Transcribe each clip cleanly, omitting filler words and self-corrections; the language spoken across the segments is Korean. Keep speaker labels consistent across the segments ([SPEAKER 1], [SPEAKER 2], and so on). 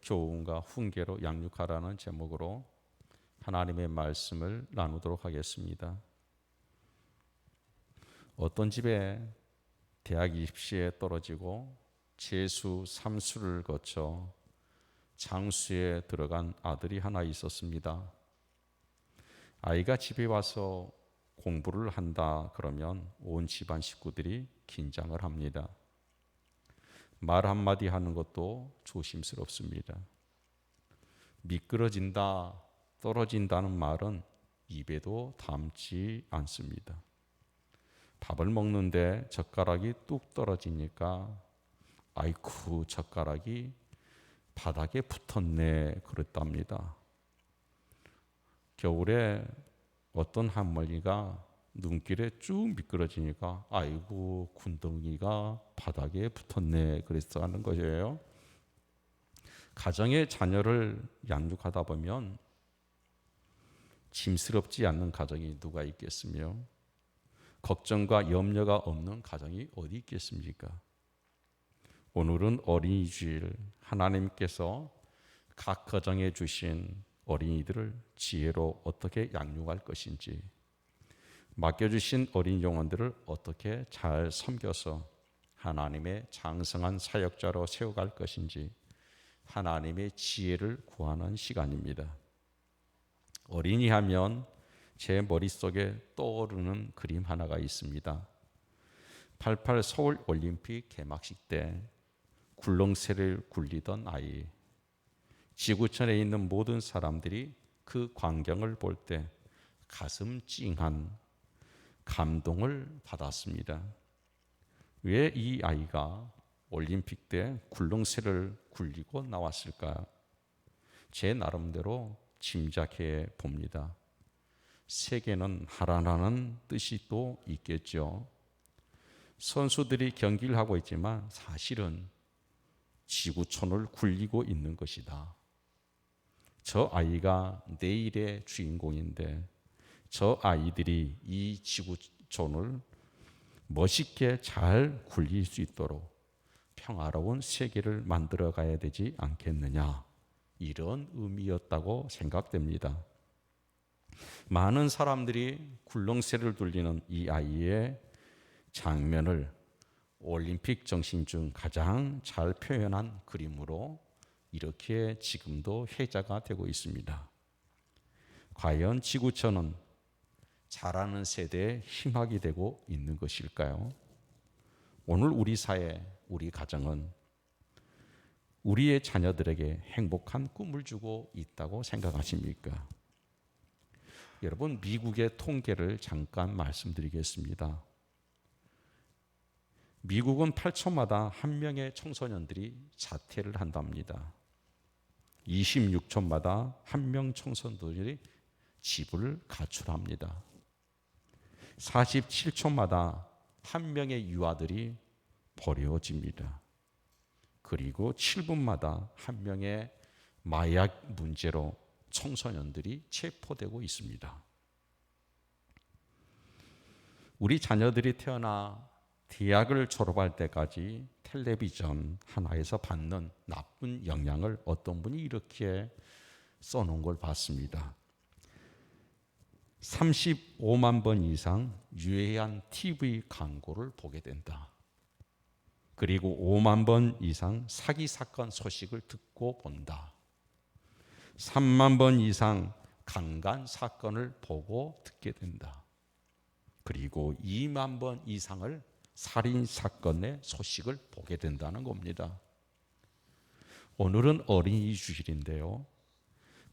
[SPEAKER 1] 교훈과 훈계로 양육하라는 제목으로 하나님의 말씀을 나누도록 하겠습니다. 어떤 집에 대학 입시에 떨어지고 재수 3수를 거쳐 장수에 들어간 아들이 하나 있었습니다. 아이가 집에 와서 공부를 한다 그러면 온 집안 식구들이 긴장을 합니다. 말 한마디 하는 것도 조심스럽습니다. 미끄러진다, 떨어진다는 말은 입에도 담지 않습니다. 밥을 먹는데 젓가락이 뚝 떨어지니까 아이쿠 젓가락이 바닥에 붙었네 그랬답니다. 겨울에 어떤 할머니가 눈길에 쭉 미끄러지니까 아이고 군더기가 바닥에 붙었네 그랬어 하는 거예요. 가정의 자녀를 양육하다 보면 짐스럽지 않는 가정이 누가 있겠으며 걱정과 염려가 없는 가정이 어디 있겠습니까? 오늘은 어린이 주일, 하나님께서 각 가정에 주신 어린이들을 지혜로 어떻게 양육할 것인지, 맡겨주신 어린 영혼들을 어떻게 잘 섬겨서 하나님의 장성한 사역자로 세워갈 것인지 하나님의 지혜를 구하는 시간입니다. 어린이 하면 제 머릿속에 떠오르는 그림 하나가 있습니다. 88 서울 올림픽 개막식 때 굴렁쇠를 굴리던 아이, 지구촌에 있는 모든 사람들이 그 광경을 볼 때 가슴 찡한 감동을 받았습니다. 왜 이 아이가 올림픽 때 굴렁쇠를 굴리고 나왔을까? 제 나름대로 짐작해 봅니다. 세계는 하나라는 뜻이 또 있겠죠. 선수들이 경기를 하고 있지만 사실은 지구촌을 굴리고 있는 것이다. 저 아이가 내일의 주인공인데 저 아이들이 이 지구촌을 멋있게 잘 굴릴 수 있도록 평화로운 세계를 만들어 가야 되지 않겠느냐, 이런 의미였다고 생각됩니다. 많은 사람들이 굴렁쇠를 돌리는 이 아이의 장면을 올림픽 정신 중 가장 잘 표현한 그림으로 이렇게 지금도 회자가 되고 있습니다. 과연 지구촌은 자라는 세대의 희망이 되고 있는 것일까요? 오늘 우리 사회, 우리 가정은 우리의 자녀들에게 행복한 꿈을 주고 있다고 생각하십니까? 여러분, 미국의 통계를 잠깐 말씀드리겠습니다. 미국은 8초마다 한 명의 청소년들이 자퇴를 한답니다. 26초마다 한 명 청소년들이 집을 가출합니다. 47초마다 한 명의 유아들이 버려집니다. 그리고 7분마다 한 명의 마약 문제로 청소년들이 체포되고 있습니다. 우리 자녀들이 태어나 대학을 졸업할 때까지 텔레비전 하나에서 받는 나쁜 영향을 어떤 분이 이렇게 써놓은 걸 봤습니다. 35만 번 이상 유해한 TV 광고를 보게 된다. 그리고 5만 번 이상 사기 사건 소식을 듣고 본다. 3만 번 이상 강간 사건을 보고 듣게 된다. 그리고 2만 번 이상을 살인 사건의 소식을 보게 된다는 겁니다. 오늘은 어린이 주일인데요.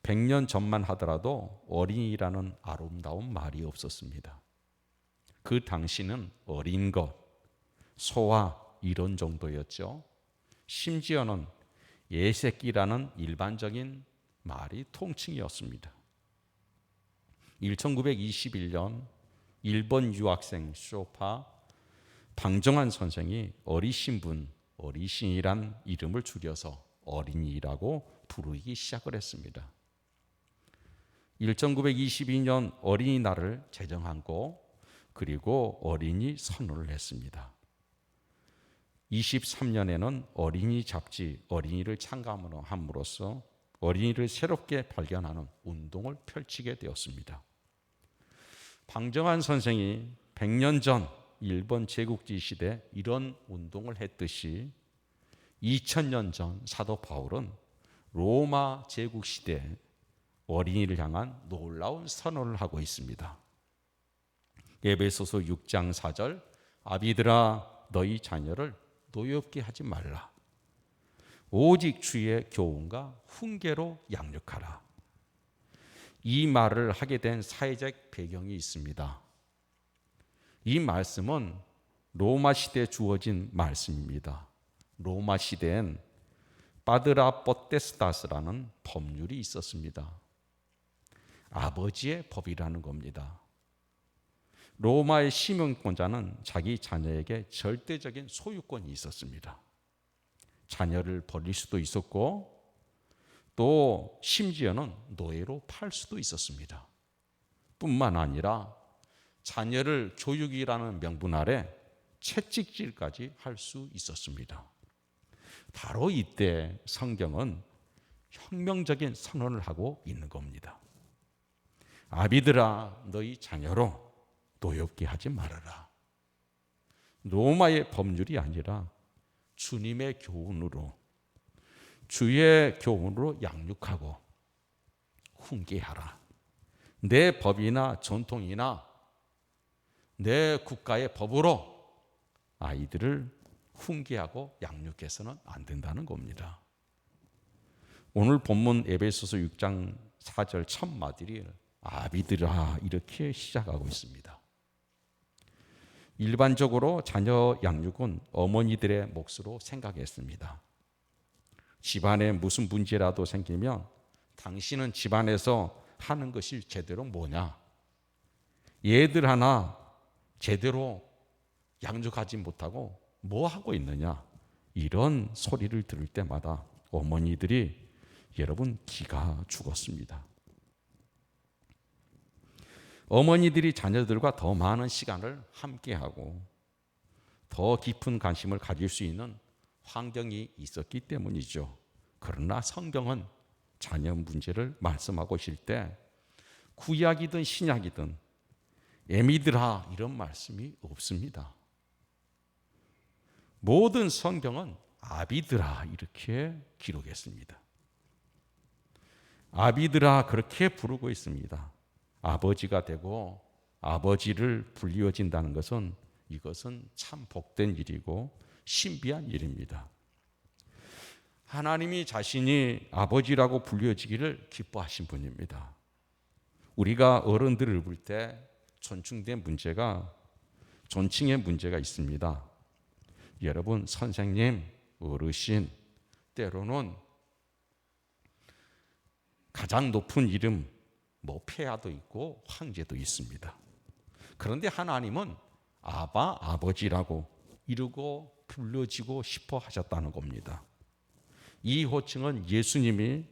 [SPEAKER 1] 100년 전만 하더라도 어린이라는 아름다운 말이 없었습니다. 그 당시는 어린 것, 소아 이런 정도였죠. 심지어는 예새끼라는 일반적인 말이 통칭이었습니다. 1921년 일본 유학생 쇼파 방정환 선생이 어리신분, 어리신이란 이름을 줄여서 어린이라고 부르기 시작을 했습니다. 1922년 어린이날을 제정하고 그리고 어린이 선언을 했습니다. 23년에는 어린이 잡지 어린이를 참가함으로써 어린이를 새롭게 발견하는 운동을 펼치게 되었습니다. 방정환 선생이 100년 전 일본 제국주의 시대 이런 운동을 했듯이 2000년 전 사도 바울은 로마 제국 시대 어린이를 향한 놀라운 선언을 하고 있습니다. 에베소서 6장 4절 아비들아 너희 자녀를 노엽게 하지 말라. 오직 주의 교훈과 훈계로 양육하라. 이 말을 하게 된 사회적 배경이 있습니다. 이 말씀은 로마 시대에 주어진 말씀입니다. 로마 시대엔 파드라 포테스타스라는 법률이 있었습니다. 아버지의 법이라는 겁니다. 로마의 시민권자는 자기 자녀에게 절대적인 소유권이 있었습니다. 자녀를 버릴 수도 있었고 또 심지어는 노예로 팔 수도 있었습니다. 뿐만 아니라 자녀를 교육이라는 명분 아래 채찍질까지 할 수 있었습니다. 바로 이때 성경은 혁명적인 선언을 하고 있는 겁니다. 아비들아 너희 자녀로 노엽게 하지 말아라. 로마의 법률이 아니라 주님의 교훈으로 주의 교훈으로 양육하고 훈계하라. 내 법이나 전통이나 내 국가의 법으로 아이들을 훈계하고 양육해서는 안 된다는 겁니다. 오늘 본문 에베소서 6장 4절 첫 마디를 아비들아 이렇게 시작하고 있습니다. 일반적으로 자녀 양육은 어머니들의 몫으로 생각했습니다. 집안에 무슨 문제라도 생기면 당신은 집안에서 하는 것이 제대로 뭐냐? 얘들 하나 제대로 양육하지 못하고 뭐 하고 있느냐? 이런 소리를 들을 때마다 어머니들이 여러분 기가 죽었습니다. 어머니들이 자녀들과 더 많은 시간을 함께하고 더 깊은 관심을 가질 수 있는 환경이 있었기 때문이죠. 그러나 성경은 자녀 문제를 말씀하고 있을 때 구약이든 신약이든 애미들아 이런 말씀이 없습니다. 모든 성경은 아비들아 이렇게 기록했습니다. 아비들아 그렇게 부르고 있습니다. 아버지가 되고 아버지를 불리워진다는 것은 이것은 참 복된 일이고 신비한 일입니다. 하나님이 자신이 아버지라고 불려지기를 기뻐하신 분입니다. 우리가 어른들을 볼 때 존칭의 문제가 있습니다. 여러분 선생님, 어르신, 때로는 가장 높은 이름 폐하도 있고 황제도 있습니다. 그런데 하나님은 아바, 아버지라고 이르고 불러지고 싶어 하셨다는 겁니다. 이 호칭은 예수님이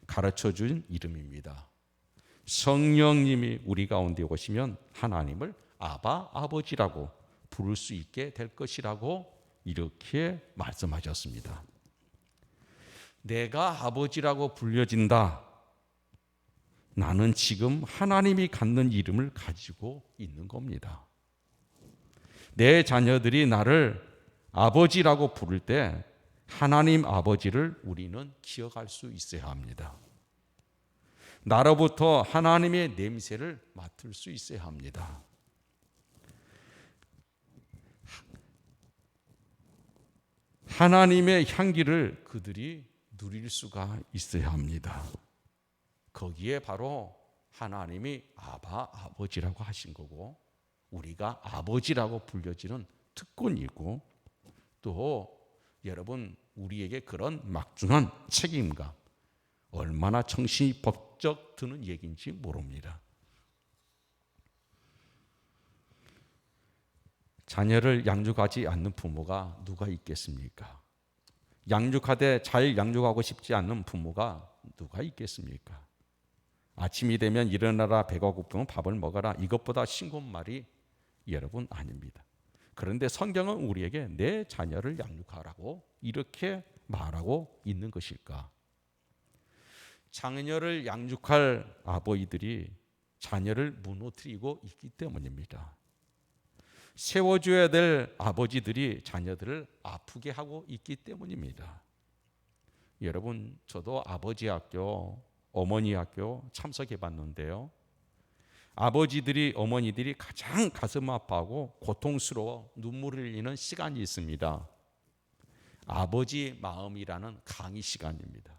[SPEAKER 1] 가르쳐준 이름입니다. 성령님이 우리 가운데 오시면 하나님을 아바, 아버지라고 부를 수 있게 될 것이라고 이렇게 말씀하셨습니다. 내가 아버지라고 불려진다. 나는 지금 하나님이 갖는 이름을 가지고 있는 겁니다. 내 자녀들이 나를 아버지라고 부를 때 하나님 아버지를 우리는 기억할 수 있어야 합니다. 나로부터 하나님의 냄새를 맡을 수 있어야 합니다. 하나님의 향기를 그들이 누릴 수가 있어야 합니다. 거기에 바로 하나님이 아바, 아버지라고 하신 거고 우리가 아버지라고 불려지는 특권이고 또 여러분 우리에게 그런 막중한 책임감 얼마나 정신이 번쩍 드는 얘기인지 모릅니다. 자녀를 양육하지 않는 부모가 누가 있겠습니까? 양육하되 잘 양육하고 싶지 않는 부모가 누가 있겠습니까? 아침이 되면 일어나라 배가 고프면 밥을 먹어라 이것보다 싱거운 말이 여러분 아닙니다. 그런데 성경은 우리에게 내 자녀를 양육하라고 이렇게 말하고 있는 것일까? 자녀를 양육할 아버지들이 자녀를 무너뜨리고 있기 때문입니다. 세워줘야 될 아버지들이 자녀들을 아프게 하고 있기 때문입니다. 여러분, 저도 아버지 학교, 어머니 학교 참석해 봤는데요. 아버지들이, 어머니들이 가장 가슴 아파하고 고통스러워 눈물을 흘리는 시간이 있습니다. 아버지 마음이라는 강의 시간입니다.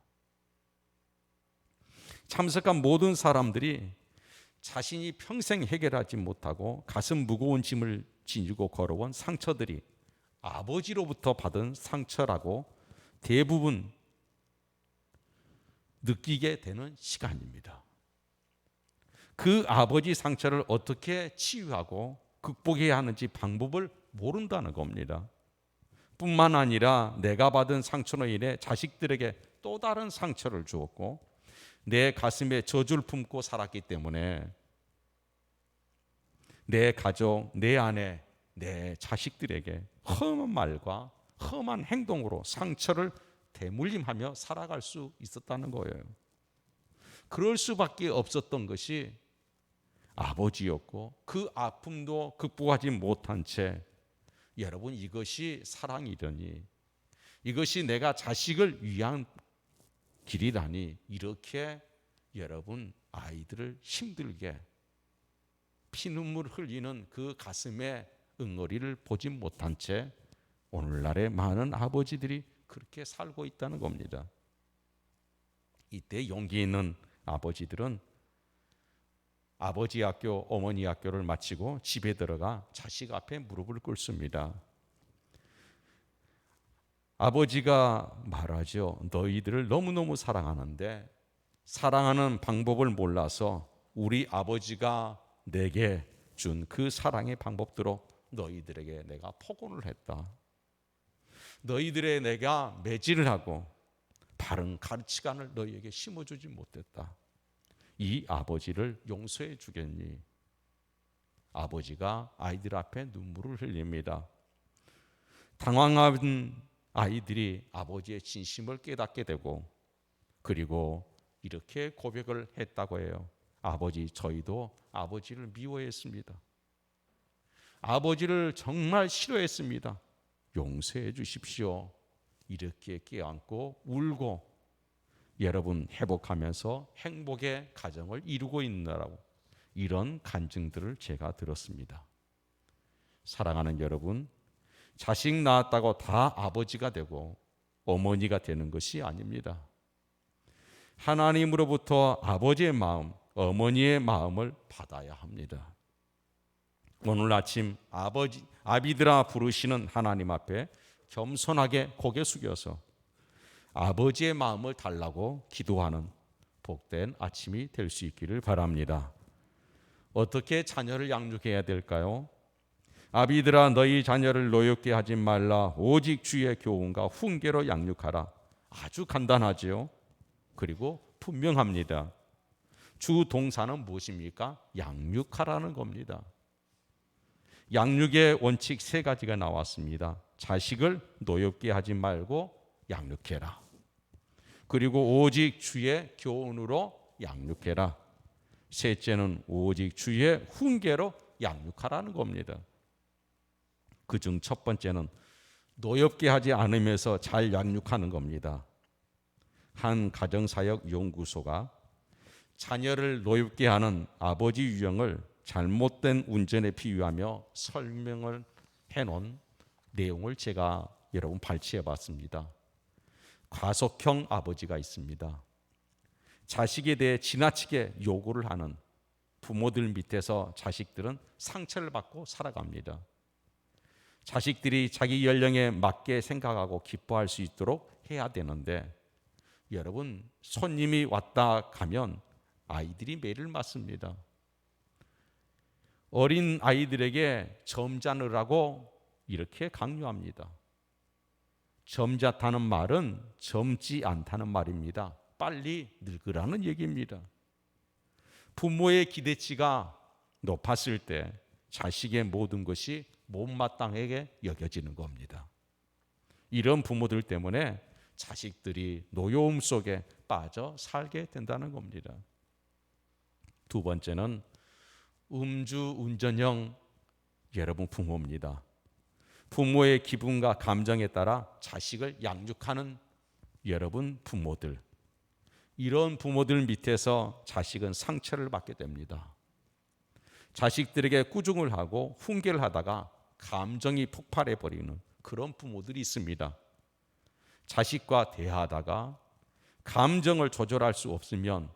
[SPEAKER 1] 참석한 모든 사람들이 자신이 평생 해결하지 못하고 가슴 무거운 짐을 지니고 걸어온 상처들이 아버지로부터 받은 상처라고 대부분 느끼게 되는 시간입니다. 그 아버지 상처를 어떻게 치유하고 극복해야 하는지 방법을 모른다는 겁니다. 뿐만 아니라 내가 받은 상처로 인해 자식들에게 또 다른 상처를 주었고 내 가슴에 저주를 품고 살았기 때문에 내 가족, 내 아내, 내 자식들에게 험한 말과 험한 행동으로 상처를 대물림하며 살아갈 수 있었다는 거예요. 그럴 수밖에 없었던 것이 아버지였고 그 아픔도 극복하지 못한 채 여러분, 이것이 사랑이려니, 이것이 내가 자식을 위한 길이라니, 이렇게 여러분 아이들을 힘들게 피눈물 흘리는 그 가슴의 응어리를 보지 못한 채 오늘날의 많은 아버지들이 그렇게 살고 있다는 겁니다. 이때 용기 있는 아버지들은 아버지 학교, 어머니 학교를 마치고 집에 들어가 자식 앞에 무릎을 꿇습니다. 아버지가 말하죠. 너희들을 너무너무 사랑하는데 사랑하는 방법을 몰라서 우리 아버지가 내게 준 그 사랑의 방법대로 너희들에게 내가 폭언을 했다. 너희들의 내가 매질을 하고 바른 가르치관을 너희에게 심어주지 못했다. 이 아버지를 용서해 주겠니? 아버지가 아이들 앞에 눈물을 흘립니다. 당황한 아이들이 아버지의 진심을 깨닫게 되고 그리고 이렇게 고백을 했다고 해요. 아버지, 저희도 아버지를 미워했습니다. 아버지를 정말 싫어했습니다. 용서해 주십시오. 이렇게 껴안고 울고 여러분 회복하면서 행복의 가정을 이루고 있느라고 이런 간증들을 제가 들었습니다. 사랑하는 여러분, 자식 낳았다고 다 아버지가 되고 어머니가 되는 것이 아닙니다. 하나님으로부터 아버지의 마음, 어머니의 마음을 받아야 합니다. 오늘 아침 아비들아 부르시는 하나님 앞에 겸손하게 고개 숙여서 아버지의 마음을 달라고 기도하는 복된 아침이 될 수 있기를 바랍니다. 어떻게 자녀를 양육해야 될까요? 아비들아 너희 자녀를 노엽게 하지 말라. 오직 주의 교훈과 훈계로 양육하라. 아주 간단하지요. 그리고 분명합니다. 주 동사는 무엇입니까? 양육하라는 겁니다. 양육의 원칙 3가지가 나왔습니다. 자식을 노엽게 하지 말고 양육해라. 그리고 오직 주의 교훈으로 양육해라. 셋째는 오직 주의 훈계로 양육하라는 겁니다. 그중 첫 번째는 노엽게 하지 않으면서 잘 양육하는 겁니다. 한 가정사역 연구소가 자녀를 노엽게 하는 아버지 유형을 잘못된 운전에 비유하며 설명을 해놓은 내용을 제가 여러분 발췌해 봤습니다. 과속형 아버지가 있습니다. 자식에 대해 지나치게 요구를 하는 부모들 밑에서 자식들은 상처를 받고 살아갑니다. 자식들이 자기 연령에 맞게 생각하고 기뻐할 수 있도록 해야 되는데 여러분, 손님이 왔다 가면 아이들이 매를 맞습니다. 어린 아이들에게 점잖으라고 이렇게 강요합니다. 점잖다는 말은 젊지 않다는 말입니다. 빨리 늙으라는 얘기입니다. 부모의 기대치가 높았을 때 자식의 모든 것이 못마땅하게 여겨지는 겁니다. 이런 부모들 때문에 자식들이 노여움 속에 빠져 살게 된다는 겁니다. 두 번째는 음주운전형 여러분 부모입니다. 부모의 기분과 감정에 따라 자식을 양육하는 여러분 부모들. 이런 부모들 밑에서 자식은 상처를 받게 됩니다. 자식들에게 꾸중을 하고 훈계를 하다가 감정이 폭발해 버리는 그런 부모들이 있습니다. 자식과 대화하다가 감정을 조절할 수 없으면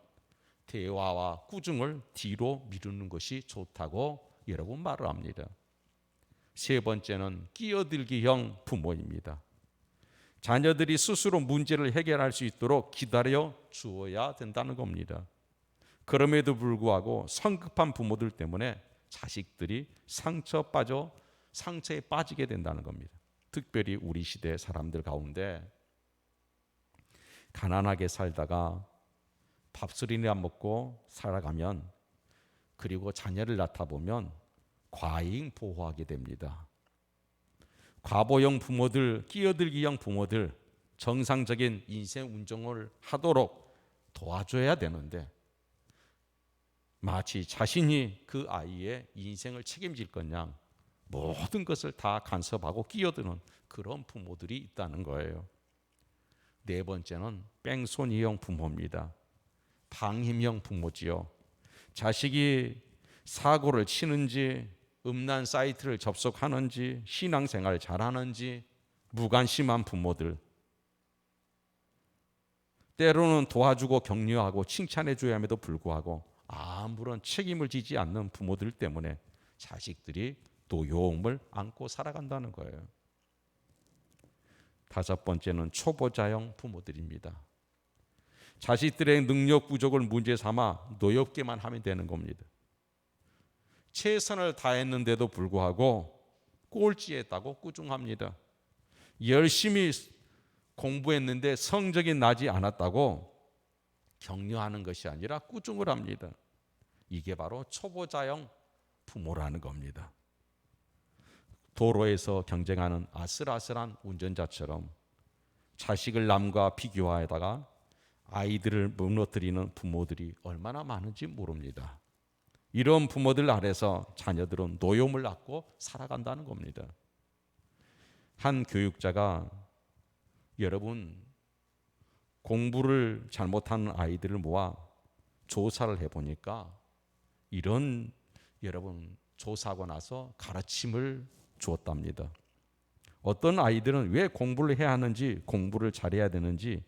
[SPEAKER 1] 대화와 꾸중을 뒤로 미루는 것이 좋다고 여러분 말을 합니다. 세 번째는 끼어들기형 부모입니다. 자녀들이 스스로 문제를 해결할 수 있도록 기다려 주어야 된다는 겁니다. 그럼에도 불구하고 성급한 부모들 때문에 자식들이 상처에 빠지게 된다는 겁니다. 특별히 우리 시대 사람들 가운데 가난하게 살다가 밥술이나 먹고 살아가면, 그리고 자녀를 낳다 보면 과잉 보호하게 됩니다. 과보형 부모들, 끼어들기형 부모들, 정상적인 인생 운전을 하도록 도와줘야 되는데 마치 자신이 그 아이의 인생을 책임질 것냥 모든 것을 다 간섭하고 끼어드는 그런 부모들이 있다는 거예요. 네 번째는 뺑소니형 부모입니다. 방임형 부모지요. 자식이 사고를 치는지, 음란 사이트를 접속하는지, 신앙생활 잘하는지 무관심한 부모들. 때로는 도와주고 격려하고 칭찬해줘야 함에도 불구하고 아무런 책임을 지지 않는 부모들 때문에 자식들이 노여움을 안고 살아간다는 거예요. 다섯 번째는 초보자형 부모들입니다. 자식들의 능력 부족을 문제 삼아 노엽게만 하면 되는 겁니다. 최선을 다했는데도 불구하고 꼴찌했다고 꾸중합니다. 열심히 공부했는데 성적이 나지 않았다고 격려하는 것이 아니라 꾸중을 합니다. 이게 바로 초보자형 부모라는 겁니다. 도로에서 경쟁하는 아슬아슬한 운전자처럼 자식을 남과 비교하다가 아이들을 무너뜨리는 부모들이 얼마나 많은지 모릅니다. 이런 부모들 아래서 자녀들은 노여움을 안고 살아간다는 겁니다. 한 교육자가 여러분 공부를 잘못하는 아이들을 모아 조사를 해보니까 이런 여러분 조사하고 나서 가르침을 주었답니다. 어떤 아이들은 왜 공부를 해야 하는지, 공부를 잘해야 되는지,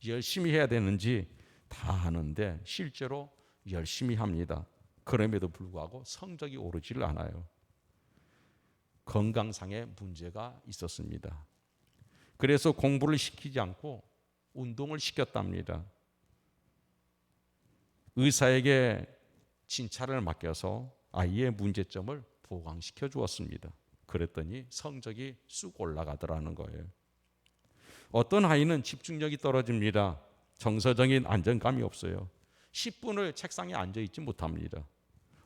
[SPEAKER 1] 열심히 해야 되는지 다 아는데 실제로 열심히 합니다. 그럼에도 불구하고 성적이 오르지를 않아요. 건강상의 문제가 있었습니다. 그래서 공부를 시키지 않고 운동을 시켰답니다. 의사에게 진찰을 맡겨서 아이의 문제점을 보강시켜 주었습니다. 그랬더니 성적이 쑥 올라가더라는 거예요. 어떤 아이는 집중력이 떨어집니다. 정서적인 안정감이 없어요. 10분을 책상에 앉아있지 못합니다.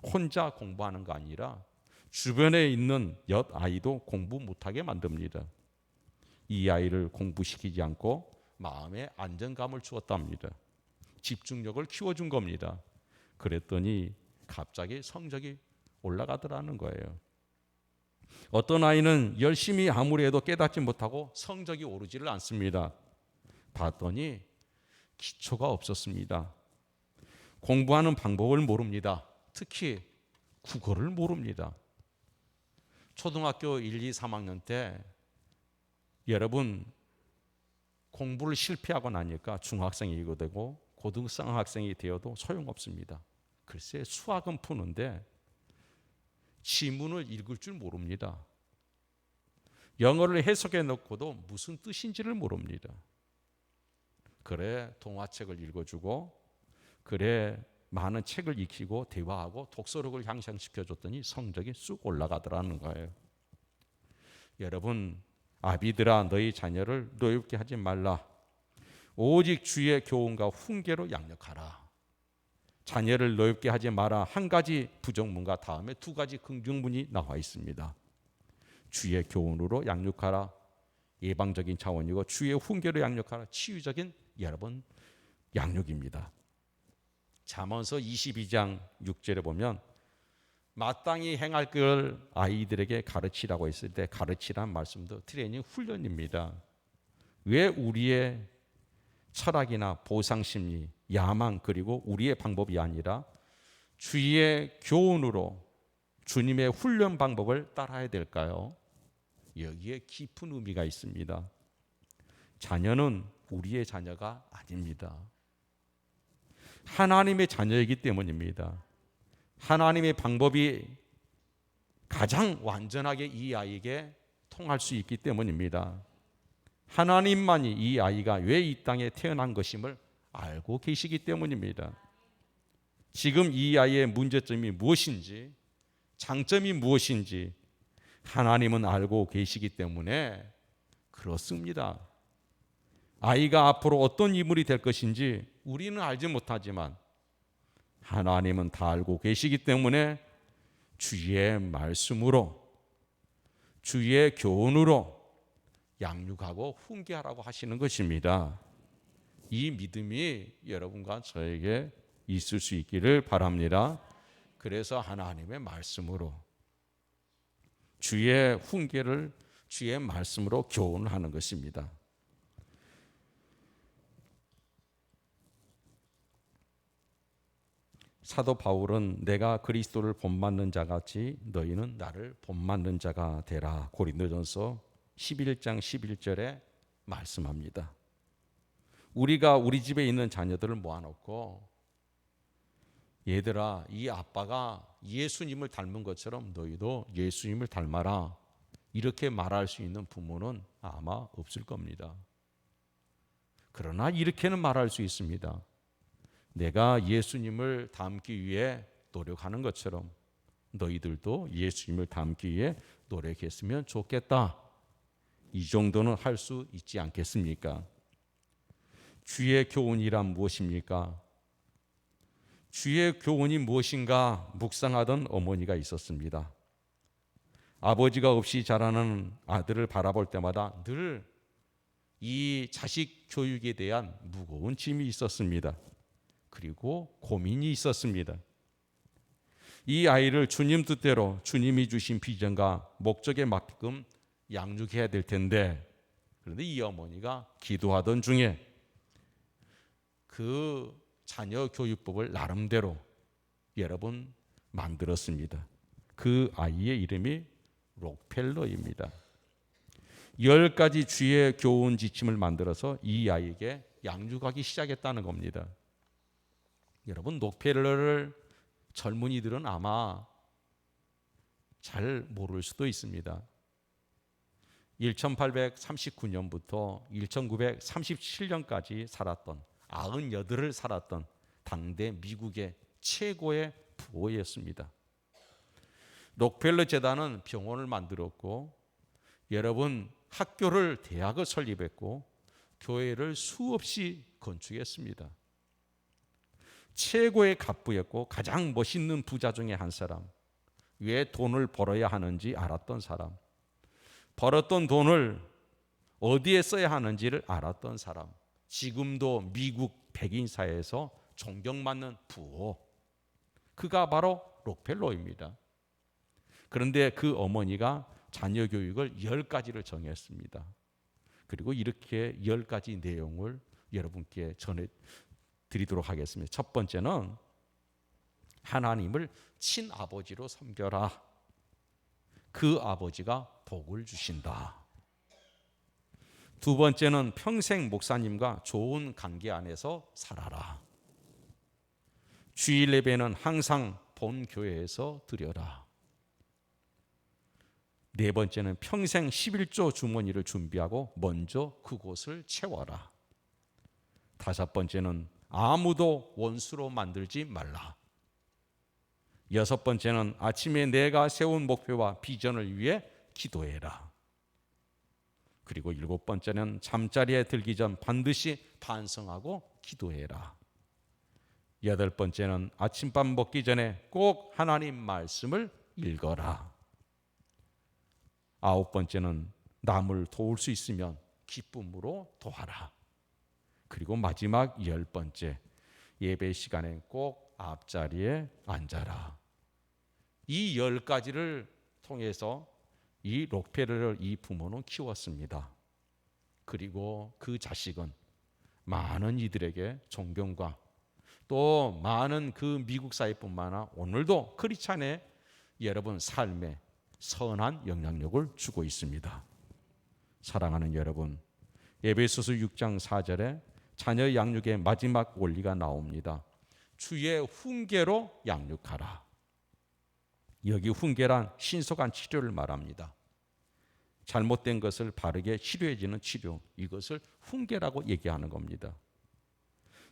[SPEAKER 1] 혼자 공부하는 거 아니라 주변에 있는 엿 아이도 공부 못하게 만듭니다. 이 아이를 공부시키지 않고 마음에 안정감을 주었답니다. 집중력을 키워준 겁니다. 그랬더니 갑자기 성적이 올라가더라는 거예요. 어떤 아이는 열심히 아무리 해도 깨닫지 못하고 성적이 오르지를 않습니다. 봤더니 기초가 없었습니다. 공부하는 방법을 모릅니다. 특히 국어를 모릅니다. 초등학교 1, 2, 3학년 때 여러분 공부를 실패하고 나니까 중학생이 되고 고등학생이 되어도 소용없습니다. 글쎄 수학은 푸는데 지문을 읽을 줄 모릅니다. 영어를 해석해 놓고도 무슨 뜻인지를 모릅니다. 그래 동화책을 읽어주고 그래 많은 책을 익히고 대화하고 독서력을 향상시켜줬더니 성적이 쑥 올라가더라는 거예요. 여러분 아비들아 너희 자녀를 노엽게 하지 말라. 오직 주의 교훈과 훈계로 양육하라. 자녀를 노엽게 하지 마라. 한 가지 부정문과 다음에 두 가지 긍정문이 나와 있습니다. 주의 교훈으로 양육하라. 예방적인 차원이고 주의 훈계로 양육하라. 치유적인 여러분 양육입니다. 잠언서 22장 6절에 보면 마땅히 행할 걸 아이들에게 가르치라고 했을 때 가르치란 말씀도 트레이닝 훈련입니다. 왜 우리의 철학이나 보상심리, 야망 그리고 우리의 방법이 아니라 주의 교훈으로 주님의 훈련 방법을 따라야 될까요? 여기에 깊은 의미가 있습니다. 자녀는 우리의 자녀가 아닙니다. 하나님의 자녀이기 때문입니다. 하나님의 방법이 가장 완전하게 이 아이에게 통할 수 있기 때문입니다. 하나님만이 이 아이가 왜 이 땅에 태어난 것임을 알고 계시기 때문입니다. 지금 이 아이의 문제점이 무엇인지, 장점이 무엇인지 하나님은 알고 계시기 때문에 그렇습니다. 아이가 앞으로 어떤 인물이 될 것인지 우리는 알지 못하지만 하나님은 다 알고 계시기 때문에 주의 말씀으로, 주의 교훈으로 양육하고 훈계하라고 하시는 것입니다. 이 믿음이 여러분과 저에게 있을 수 있기를 바랍니다. 그래서 하나님의 말씀으로 주의 훈계를 주의 말씀으로 교훈을 하는 것입니다. 사도 바울은 내가 그리스도를 본받는 자같이 너희는 나를 본받는 자가 되라. 고린도전서 11장 11절에 말씀합니다. 우리가 우리 집에 있는 자녀들을 모아놓고 얘들아, 이 아빠가 예수님을 닮은 것처럼 너희도 예수님을 닮아라, 이렇게 말할 수 있는 부모는 아마 없을 겁니다. 그러나 이렇게는 말할 수 있습니다. 내가 예수님을 닮기 위해 노력하는 것처럼 너희들도 예수님을 닮기 위해 노력했으면 좋겠다. 이 정도는 할 수 있지 않겠습니까? 주의 교훈이란 무엇입니까? 주의 교훈이 무엇인가 묵상하던 어머니가 있었습니다. 아버지가 없이 자라는 아들을 바라볼 때마다 늘 이 자식 교육에 대한 무거운 짐이 있었습니다. 그리고 고민이 있었습니다. 이 아이를 주님 뜻대로 주님이 주신 비전과 목적에 맞게끔 양육해야 될 텐데, 그런데 이 어머니가 기도하던 중에 그 자녀 교육법을 나름대로 여러분 만들었습니다. 그 아이의 이름이 록펠러입니다. 10가지 주의 교훈 지침을 만들어서 이 아이에게 양육하기 시작했다는 겁니다. 여러분, 록펠러를 젊은이들은 아마 잘 모를 수도 있습니다. 1839년부터 1937년까지 살았던 98을 살았던 당대 미국의 최고의 부호였습니다. 록펠러 재단은 병원을 만들었고, 여러분 학교를 대학을 설립했고, 교회를 수없이 건축했습니다. 최고의 갑부였고 가장 멋있는 부자 중에 한 사람, 왜 돈을 벌어야 하는지 알았던 사람, 벌었던 돈을 어디에 써야 하는지를 알았던 사람, 지금도 미국 백인 사회에서 존경받는 부호, 그가 바로 록펠러입니다. 그런데 그 어머니가 자녀 교육을 10가지를 정했습니다. 그리고 이렇게 10가지 내용을 여러분께 전해드리도록 하겠습니다. 첫 번째는 하나님을 친아버지로 섬겨라. 그 아버지가 복을 주신다. 두 번째는 평생 목사님과 좋은 관계 안에서 살아라. 주일 예배는 항상 본 교회에서 드려라. 네 번째는 평생 11조 주머니를 준비하고 먼저 그곳을 채워라. 다섯 번째는 아무도 원수로 만들지 말라. 여섯 번째는 아침에 내가 세운 목표와 비전을 위해 기도해라. 그리고 일곱 번째는 잠자리에 들기 전 반드시 반성하고 기도해라. 여덟 번째는 아침밥 먹기 전에 꼭 하나님 말씀을 읽어라. 9번째는 남을 도울 수 있으면 기쁨으로 도와라. 그리고 마지막 10번째, 예배 시간에 꼭 앞자리에 앉아라. 이 10가지를 통해서 이 록페르를 이 부모는 키웠습니다. 그리고 그 자식은 많은 이들에게 존경과 또 많은 그 미국 사회뿐만 아니라 오늘도 크리스찬의 여러분 삶에 선한 영향력을 주고 있습니다. 사랑하는 여러분, 에베소서 6장 4절에 자녀 양육의 마지막 원리가 나옵니다. 주의 훈계로 양육하라. 여기 훈계란 신속한 치료를 말합니다. 잘못된 것을 바르게 치료해주는 치료, 이것을 훈계라고 얘기하는 겁니다.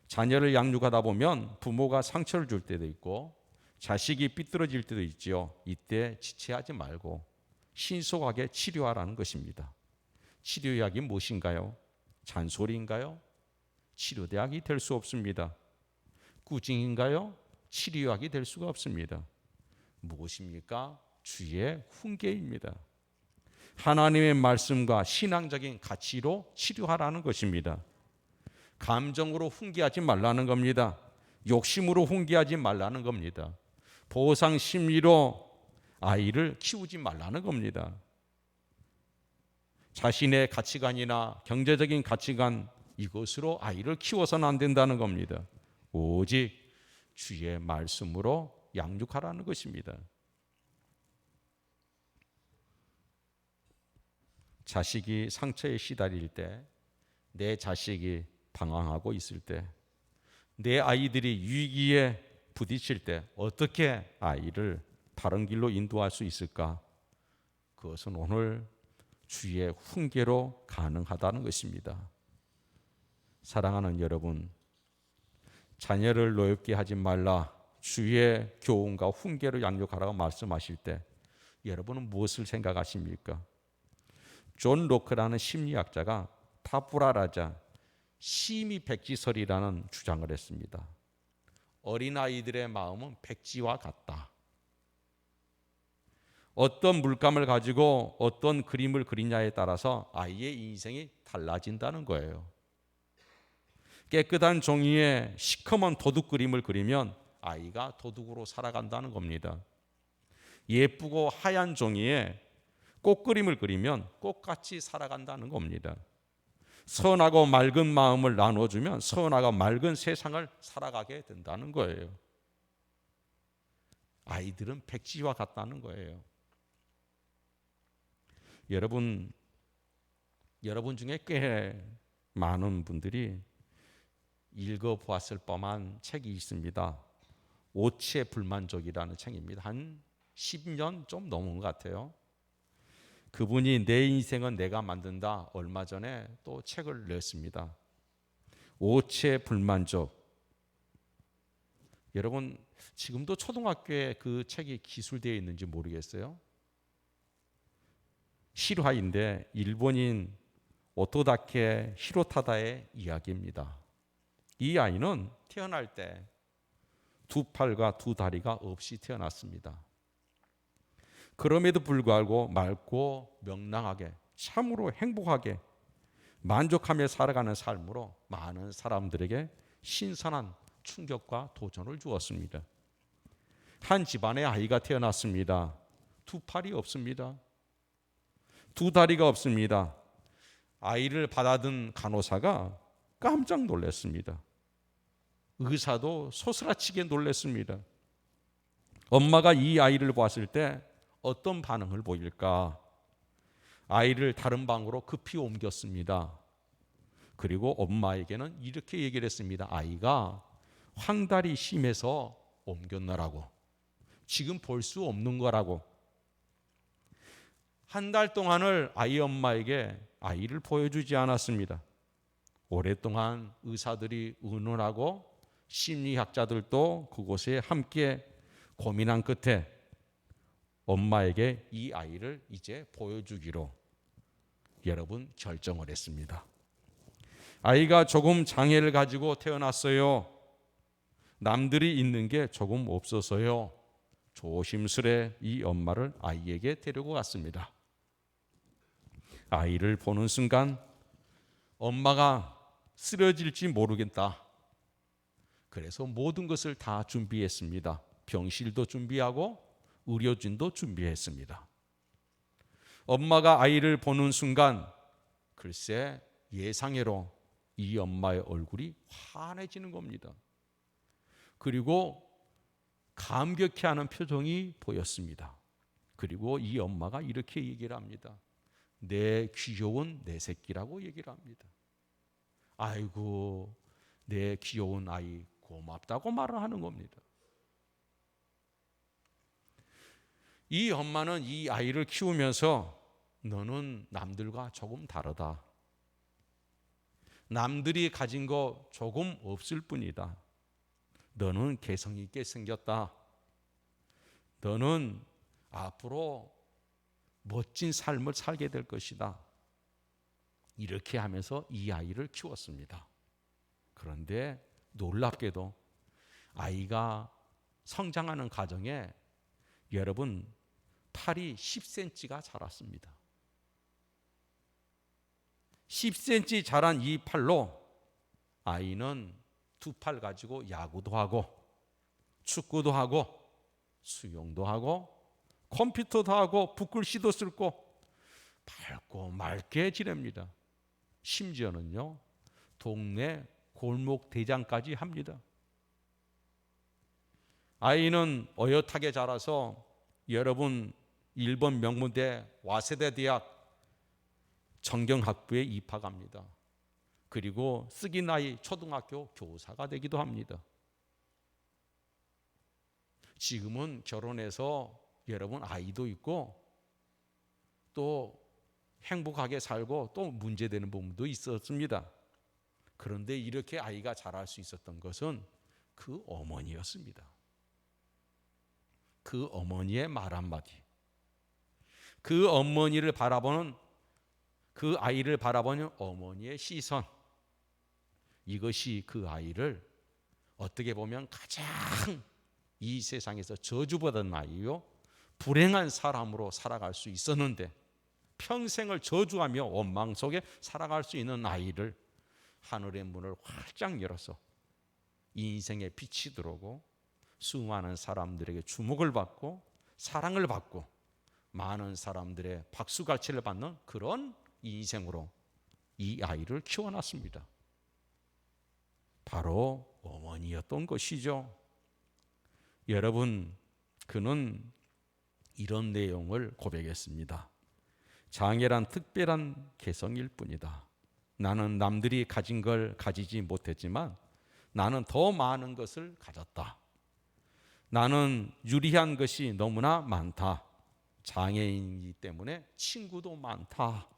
[SPEAKER 1] 자녀를 양육하다 보면 부모가 상처를 줄 때도 있고 자식이 삐뚤어질 때도 있지요. 이때 지체하지 말고 신속하게 치료하라는 것입니다. 치료약이 무엇인가요? 잔소리인가요? 치료대학이 될 수 없습니다. 꾸중인가요? 치료약이 될 수가 없습니다. 무엇입니까? 주의 훈계입니다. 하나님의 말씀과 신앙적인 가치로 치료하라는 것입니다. 감정으로 훈계하지 말라는 겁니다. 욕심으로 훈계하지 말라는 겁니다. 보상 심리로 아이를 키우지 말라는 겁니다. 자신의 가치관이나 경제적인 가치관, 이것으로 아이를 키워서는 안 된다는 겁니다. 오직 주의 말씀으로 양육하라는 것입니다. 자식이 상처에 시달릴 때, 내 자식이 방황하고 있을 때, 내 아이들이 위기에 부딪힐 때 어떻게 아이를 바른 길로 인도할 수 있을까? 그것은 오늘 주의 훈계로 가능하다는 것입니다. 사랑하는 여러분, 자녀를 노엽게 하지 말라, 주의 교훈과 훈계로 양육하라고 말씀하실 때 여러분은 무엇을 생각하십니까? 존 로크라는 심리학자가 타부라라자 심의백지설이라는 주장을 했습니다. 어린아이들의 마음은 백지와 같다. 어떤 물감을 가지고 어떤 그림을 그리냐에 따라서 아이의 인생이 달라진다는 거예요. 깨끗한 종이에 시커먼 도둑 그림을 그리면 아이가 도둑으로 살아간다는 겁니다. 예쁘고 하얀 종이에 꽃 그림을 그리면 꽃같이 살아간다는 겁니다. 선하고 맑은 마음을 나눠주면 선하고 맑은 세상을 살아가게 된다는 거예요. 아이들은 백지와 같다는 거예요. 여러분 중에 꽤 많은 분들이 읽어보았을 법한 책이 있습니다. 오치의 불만족이라는 책입니다. 한 10년 좀 넘은 것 같아요. 그분이 내 인생은 내가 만든다, 얼마 전에 또 책을 냈습니다. 오치의 불만족. 여러분 지금도 초등학교에 그 책이 기술되어 있는지 모르겠어요. 실화인데 일본인 오토다케 히로타다의 이야기입니다. 이 아이는 태어날 때 두 팔과 두 다리가 없이 태어났습니다. 그럼에도 불구하고 맑고 명랑하게 참으로 행복하게 만족하며 살아가는 삶으로 많은 사람들에게 신선한 충격과 도전을 주었습니다. 한 집안에 아이가 태어났습니다. 두 팔이 없습니다. 두 다리가 없습니다. 아이를 받아든 간호사가 깜짝 놀랐습니다. 의사도 소스라치게 놀랐습니다. 엄마가 이 아이를 봤을 때 어떤 반응을 보일까? 아이를 다른 방으로 급히 옮겼습니다. 그리고 엄마에게는 이렇게 얘기를 했습니다. 아이가 황달이 심해서 옮겼나라고. 지금 볼 수 없는 거라고. 한 달 동안을 아이 엄마에게 아이를 보여주지 않았습니다. 오랫동안 의사들이 의논하고 심리학자들도 그곳에 함께 고민한 끝에 엄마에게 이 아이를 이제 보여주기로 여러분 결정을 했습니다. 아이가 조금 장애를 가지고 태어났어요. 남들이 있는 게 조금 없어서요. 조심스레 이 엄마를 아이에게 데리고 갔습니다. 아이를 보는 순간 엄마가 쓰러질지 모르겠다. 그래서 모든 것을 다 준비했습니다. 병실도 준비하고 의료진도 준비했습니다. 엄마가 아이를 보는 순간 글쎄 예상외로 이 엄마의 얼굴이 환해지는 겁니다. 그리고 감격해하는 표정이 보였습니다. 그리고 이 엄마가 이렇게 얘기를 합니다. 내 귀여운 내 새끼라고 얘기를 합니다. 아이고 내 귀여운 아이 고맙다고 말을 하는 겁니다. 이 엄마는 이 아이를 키우면서 너는 남들과 조금 다르다. 남들이 가진 거 조금 없을 뿐이다. 너는 개성 있게 생겼다. 너는 앞으로 멋진 삶을 살게 될 것이다. 이렇게 하면서 이 아이를 키웠습니다. 그런데 놀랍게도 아이가 성장하는 과정에 여러분 팔이 10cm가 자랐습니다. 10cm 자란 이 팔로 아이는 두 팔 가지고 야구도 하고 축구도 하고 수영도 하고 컴퓨터도 하고 붓글씨도 쓸고 밝고 맑게 지냅니다. 심지어는요 동네 골목 대장까지 합니다. 아이는 어엿하게 자라서 여러분 일본 명문대 와세대 대학 정경학부에 입학합니다. 그리고 쓰기 나이 초등학교 교사가 되기도 합니다. 지금은 결혼해서 여러분 아이도 있고 또 행복하게 살고 또 문제되는 부분도 있었습니다. 그런데 이렇게 아이가 자랄 수 있었던 것은 그 어머니였습니다. 그 어머니의 말 한마디, 그 어머니를 바라보는 그 아이를 바라보는 어머니의 시선, 이것이 그 아이를 어떻게 보면 가장 이 세상에서 저주받은 아이요 불행한 사람으로 살아갈 수 있었는데 평생을 저주하며 원망 속에 살아갈 수 있는 아이를 하늘의 문을 활짝 열어서 인생의 빛이 들어오고 수많은 사람들에게 주목을 받고 사랑을 받고 많은 사람들의 박수갈채를 받는 그런 인생으로 이 아이를 키워놨습니다. 바로 어머니였던 것이죠. 여러분, 그는 이런 내용을 고백했습니다. 장애란 특별한 개성일 뿐이다. 나는 남들이 가진 걸 가지지 못했지만 나는 더 많은 것을 가졌다. 나는 유리한 것이 너무나 많다. 장애인이기 때문에 친구도 많다.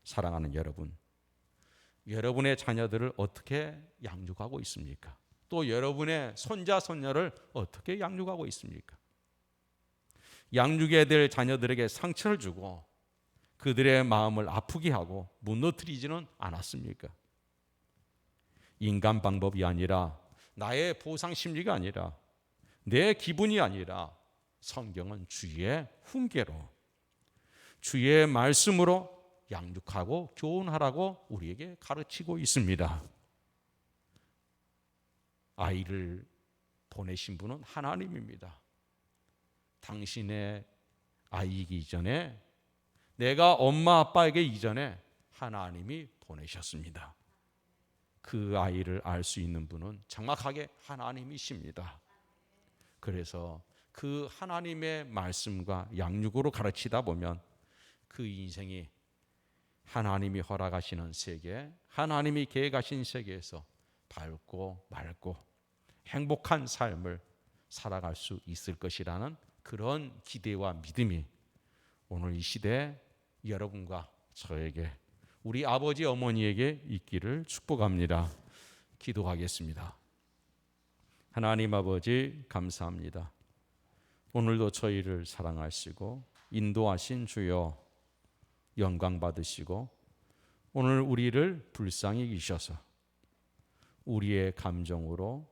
[SPEAKER 1] 사랑하는 여러분, 여러분의 자녀들을 어떻게 양육하고 있습니까? 또 여러분의 손자, 손녀를 어떻게 양육하고 있습니까? 양육해야 될 자녀들에게 상처를 주고 그들의 마음을 아프게 하고 무너뜨리지는 않았습니까? 인간 방법이 아니라 나의 보상 심리가 아니라 내 기분이 아니라 성경은 주의 훈계로 주의 말씀으로 양육하고 교훈하라고 우리에게 가르치고 있습니다. 아이를 보내신 분은 하나님입니다. 당신의 아이이기 전에 내가 엄마 아빠에게 이전에 하나님이 보내셨습니다. 그 아이를 알 수 있는 분은 정확하게 하나님이십니다. 그래서 그 하나님의 말씀과 양육으로 가르치다 보면 그 인생이 하나님이 허락하시는 세계, 하나님이 계획하신 세계에서 밝고 맑고 행복한 삶을 살아갈 수 있을 것이라는 그런 기대와 믿음이 오늘 이 시대에 여러분과 저에게 우리 아버지 어머니에게 있기를 축복합니다. 기도하겠습니다. 하나님 아버지 감사합니다. 오늘도 저희를 사랑하시고 인도하신 주여 영광 받으시고 오늘 우리를 불쌍히 여기셔서 우리의 감정으로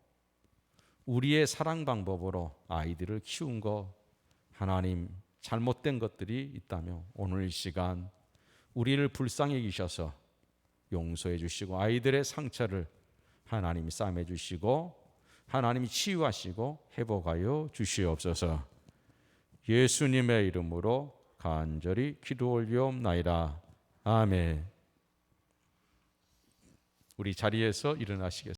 [SPEAKER 1] 우리의 사랑 방법으로 아이들을 키운 거 하나님 잘못된 것들이 있다며 오늘 이 시간 우리를 불쌍히 여기셔서 용서해 주시고 아이들의 상처를 하나님이 싸매 주시고 하나님이 치유하시고 회복하여 주시옵소서. 예수님의 이름으로 간절히 기도 올리옵나이다. 아멘. 우리 자리에서 일어나시겠습니다.